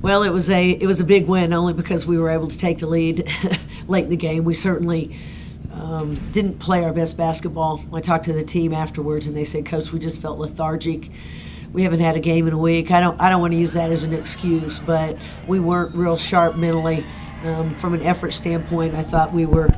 Well, it was a big win only because we were able to take the lead late in the game. We certainly didn't play our best basketball. I talked to the team afterwards, and they said, "Coach, we just felt lethargic. We haven't had a game in a week." I don't want to use that as an excuse, but we weren't real sharp mentally. From an effort standpoint, I thought we were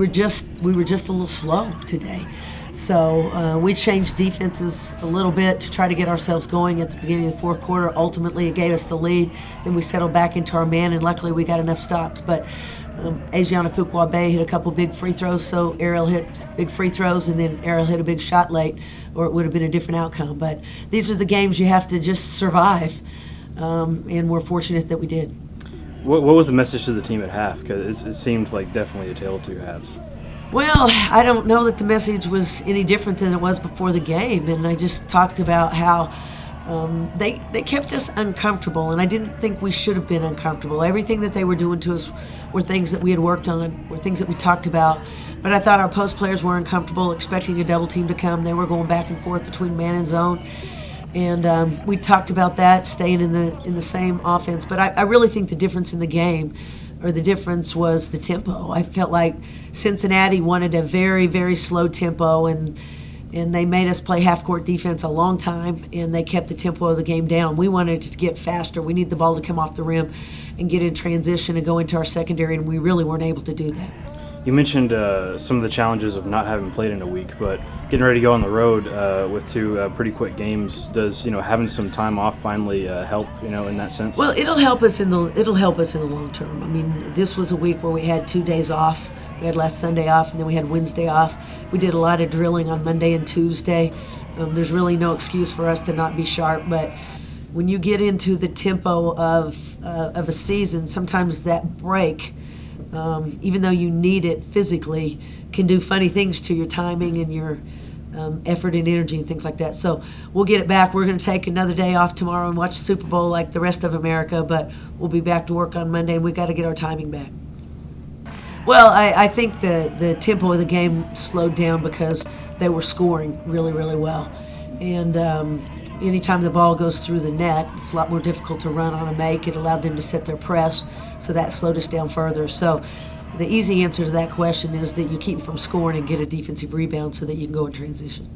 just a little slow today. So we changed defenses a little bit to try to get ourselves going at the beginning of the fourth quarter. Ultimately, it gave us the lead. Then we settled back into our man, and luckily we got enough stops. But Asiana Fuqua-Bay hit a couple big free throws, so Ariel hit big free throws, and then Ariel hit a big shot late, or it would have been a different outcome. But these are the games you have to just survive, and we're fortunate that we did. What was the message to the team at half? Because it seemed like definitely a tale of two halves. Well, I don't know that the message was any different than it was before the game, and I just talked about how they kept us uncomfortable, and I didn't think we should have been uncomfortable. Everything that they were doing to us were things that we had worked on, were things that we talked about, but I thought our post players were uncomfortable, expecting a double team to come. They were going back and forth between man and zone, and we talked about that, staying in the same offense. But I really think the difference in the game, or the difference, was the tempo. I felt like Cincinnati wanted a very, very slow tempo, and they made us play half-court defense a long time, and they kept the tempo of the game down. We wanted to get faster. We need the ball to come off the rim and get in transition and go into our secondary, and we really weren't able to do that. You mentioned some of the challenges of not having played in a week, but getting ready to go on the road with two pretty quick games, does having some time off finally help in that sense? Well, it'll help us in the long term. I mean, this was a week where we had 2 days off. We had last Sunday off, and then we had Wednesday off. We did a lot of drilling on Monday and Tuesday. There's really no excuse for us to not be sharp, but when you get into the tempo of a season, sometimes that break, even though you need it physically, can do funny things to your timing and your effort and energy and things like that. So we'll get it back. We're going to take another day off tomorrow and watch the Super Bowl like the rest of America, but we'll be back to work on Monday, and we've got to get our timing back. Well, I think the tempo of the game slowed down because they were scoring really, really well. And anytime the ball goes through the net, it's a lot more difficult to run on a make. It allowed them to set their press, so that slowed us down further. So the easy answer to that question is that you keep from scoring and get a defensive rebound so that you can go in transition.